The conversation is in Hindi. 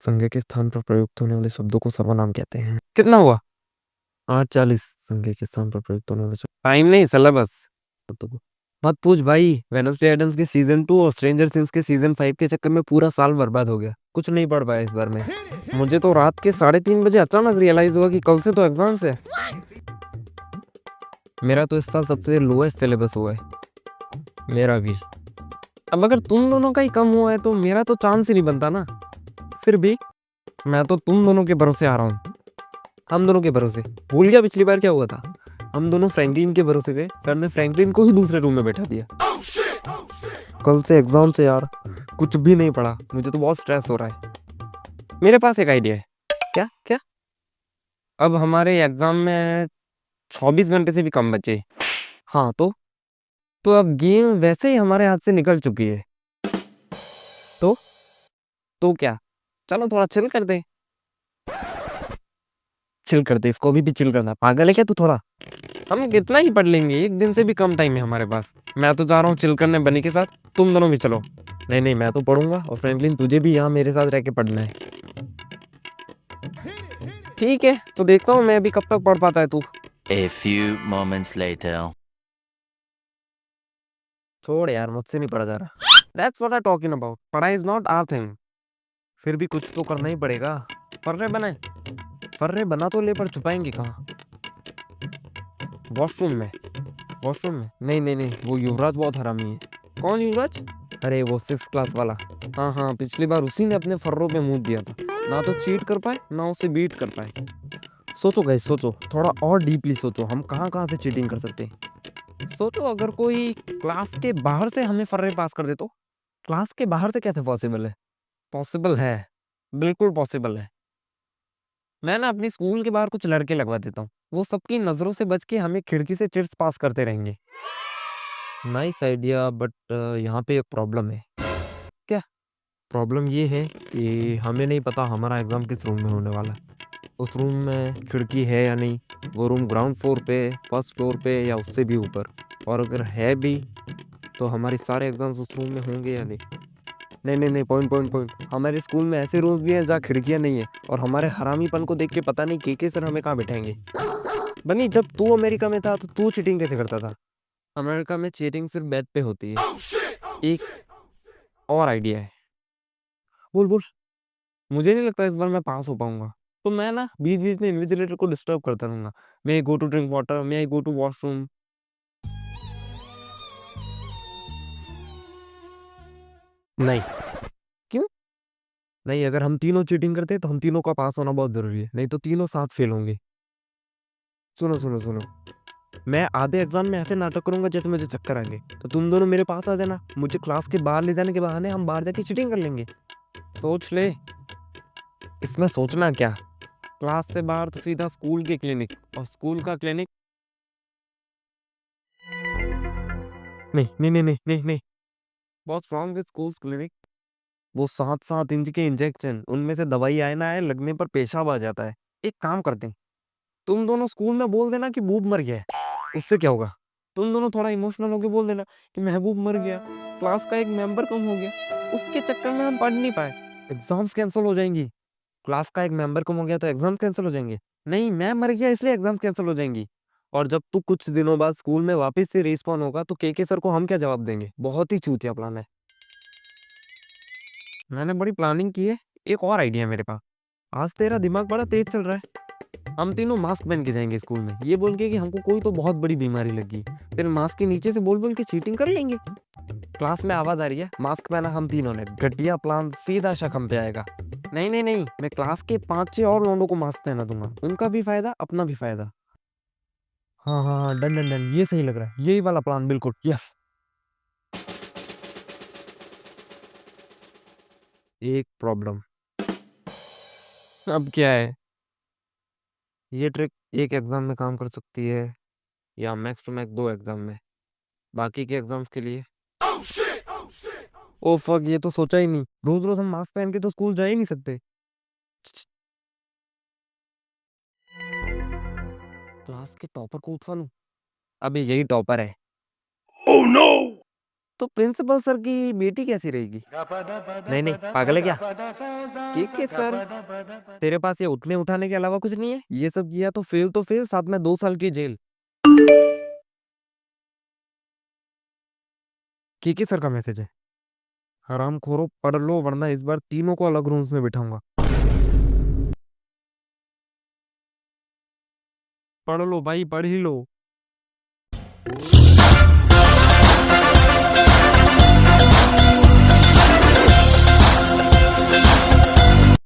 संज्ञा के स्थान पर प्रयुक्त होने वाले शब्दों को सर्वनाम कहते हैं। कितना हुआ? 8:40। संज्ञा के स्थान पर प्रयुक्त होने वाले टाइम नहीं सिलेबस। मत पूछ भाई, वेडनेसडे एडम्स के सीजन 2 और स्ट्रेंजर थिंग्स के सीजन 5 के चक्कर में पूरा साल बर्बाद हो गया। कुछ नहीं पढ़ पाया इस बार में। मुझे तो रात के 3:30 बजे अचानक रियलाइज हुआ कि कल से तो एग्जाम्स है। मेरा तो इस साल सबसे लोएस्ट सिलेबस हुआ है। मेरा भी। अब अगर तुम दोनों का ही कम हुआ है तो मेरा तो चांस ही नहीं बनता ना। फिर भी मैं तो तुम दोनों के भरोसे आ रहा हूँ। हम दोनों के भरोसे। भूल गया पिछली बार क्या हुआ था? हम दोनों फ्रैंकलिन के भरोसे गए, सर ने फ्रैंकलिन को ही दूसरे रूम में बैठा दिया। कल से एग्जाम से यार कुछ भी नहीं पढ़ा। मुझे तो बहुत स्ट्रेस हो रहा है। मेरे पास एक आइडिया है। क्या क्या? अब हमारे एग्जाम में 24 घंटे से भी कम बचे। हाँ तो अब गेम वैसे ही हमारे हाथ से निकल चुकी है। तो क्या? चलो थोड़ा चिल कर दे। चिल कर दे, इसको भी चिल करना। पागल है क्या तू थोड़ा? हम कितना ही पढ़ लेंगे, एक दिन से भी कम टाइम है हमारे पास। मैं तो जा रहा हूँ चिल करने बनी के साथ। तुम दोनों भी चलो। नहीं नहीं, मैं तो पढ़ूंगा और फ्रैंकलिन तुझे भी यहाँ मेरे साथ रह के पढ़ना है। ठीक है, तो देखता हूँ मैं अभी कब तक पढ़ पाता है तू। A few moments later. छोड़ यार, मुझसे नहीं पढ़ा जा रहा। That's what I'm talking about. पढ़ाई इज नॉट आवर थिंग। फिर भी कुछ तो करना ही पड़ेगा। फर्रे बने। फर्रे बना तो ले, पर छुपाएंगे कहाँ? वॉशरूम में। वॉशरूम में? नहीं नहीं नहीं, वो युवराज बहुत हरामी है। कौन युवराज? अरे वो 6th क्लास वाला। हाँ हाँ, पिछली बार उसी ने अपने फर्रों पे मुंह दिया था। ना तो चीट कर पाए ना उसे बीट कर पाए। सोचो गाइस, सोचो थोड़ा और डीपली सोचो, हम कहाँ कहाँ से चीटिंग कर सकते हैं। सोचो अगर कोई क्लास के बाहर से हमें फर्रे पास कर दे तो। क्लास के बाहर से कैसे पॉसिबल है? पॉसिबल है, बिल्कुल पॉसिबल है। मैं ना अपनी स्कूल के बाहर कुछ लड़के लगवा देता हूँ। वो सबकी नजरों से बच के हमें खिड़की से चिट्स पास करते रहेंगे। नाइस आइडिया, बट यहाँ पे एक प्रॉब्लम है। क्या? प्रॉब्लम ये है कि हमें नहीं पता हमारा एग्जाम किस रूम में होने वाला है। उस रूम में खिड़की है या नहीं, वो रूम ग्राउंड फ्लोर पे, फर्स्ट फ्लोर पे या उससे भी ऊपर। और अगर है भी तो हमारे सारे एग्जाम्स उस रूम में होंगे या नहीं। नहीं नहीं नहीं, पॉइंट पॉइंट पॉइंट। हमारे स्कूल में ऐसे रूम्स भी हैं जहाँ खिड़कियाँ नहीं है, और हमारे हरामीपन को देख के पता नहीं के सर हमें कहाँ बिठाएंगे। बनी, जब तू अमेरिका में था तो तू चीटिंग कैसे करता था? अमेरिका में चीटिंग सिर्फ बेड पे होती है। एक और आइडिया है। बोल बोल। मुझे नहीं लगता इस बार मैं पास हो पाऊंगा। तो मैं ना बीच बीच में इन्विजिलेटर को डिस्टर्ब करता रहूंगा। May go to drink water, may I go to washroom. नहीं। क्यों? नहीं, अगर हम तीनों चीटिंग करते हैं तो हम तीनों का पास होना बहुत जरूरी है, नहीं तो तीनों साथ फेल होंगे। सुनो सुनो सुनो, मैं आधे एग्जाम में ऐसे नाटक करूंगा जैसे मुझे चक्कर आएंगे, तो तुम दोनों मेरे पास आ जाना। मुझे क्लास के बाहर ले जाने के बहाने हम बाहर जाके चीटिंग कर लेंगे। सोच ले। इसमें सोचना क्या? क्लास से बाहर तो सीधा स्कूल के क्लिनिक, और स्कूल का क्लिनिक। नहीं नहीं नहीं नहीं नहीं नहीं। बहुत रॉन्ग विद स्कूल क्लिनिक। वो 7-7 इंच के इंजेक्शन, उनमें से दवाई आए ना आए, लगने पर पेशाब आ जाता है। एक काम करते हैं, तुम दोनों स्कूल में बोल देना कि बूब मर गया है। उससे क्या होगा? तुम दोनों थोड़ा इमोशनल होके बोल देना कि महबूब मर गया, क्लास का एक मेंबर कम हो गया। उसके चक्कर में हम पढ़ नहीं पाए, एग्जाम्स कैंसिल हो जाएंगी। क्लास का एक मेंबर कम हो गया तो एग्जाम कैंसिल हो जाएंगे? नहीं, मैं मर गया इसलिए एग्जाम कैंसिल हो जाएंगी। और जब तू कुछ दिनों बाद स्कूल में वापस से रिस्पॉन होगा तो के सर को हम क्या जवाब देंगे? बहुत ही चूतिया प्लान है। मैंने बड़ी प्लानिंग की है। एक और आइडिया है मेरे पास। आज तेरा दिमाग बड़ा तेज चल रहा है। हम तीनों मास्क पहन के जाएंगे स्कूल में, ये बोल के कि हमको कोई तो बहुत बड़ी बीमारी लगी। फिर मास्क के नीचे से बोल बोल के चीटिंग कर लेंगे। क्लास में आवाज आ रही है, मास्क पहना हम तीनों ने। घटिया प्लान, सीधा शक हम पे आएगा। नहीं नहीं नहीं, मैं क्लास के 5-6 और लोगों को मास्क पहना दूंगा। उनका भी फायदा, अपना भी फायदा। हाँ हाँ हाँ, डन डन डन, ये सही लग रहा है, यही वाला प्लान, बिल्कुल यस। एक प्रॉब्लम। अब क्या है? ये ट्रिक एक एग्जाम में काम कर सकती है, या मैक्स टू मैक्स 2 एग्जाम में। बाकी के एग्जाम्स के लिए ओ फक, ये तो सोचा ही नहीं। रोज रोज हम मास्क पहन के तो स्कूल जा ही नहीं सकते। क्लास के टॉपर को उठवा लूं? अबे यही टॉपर है। तो प्रिंसिपल सर की बेटी कैसी रहेगी? नहीं नहीं, पागल है क्या? के सर, तेरे पास ये उठने उठाने के अलावा कुछ नहीं है? ये सब किया तो फेल, साथ में 2 साल की जेल। के सर का मैसेज है। हरामखोरों, पढ़ लो वरना इस बार तीनों को अलग रूम्स में बिठाऊंगा। पढ़ लो भाई, पढ़ ही लो।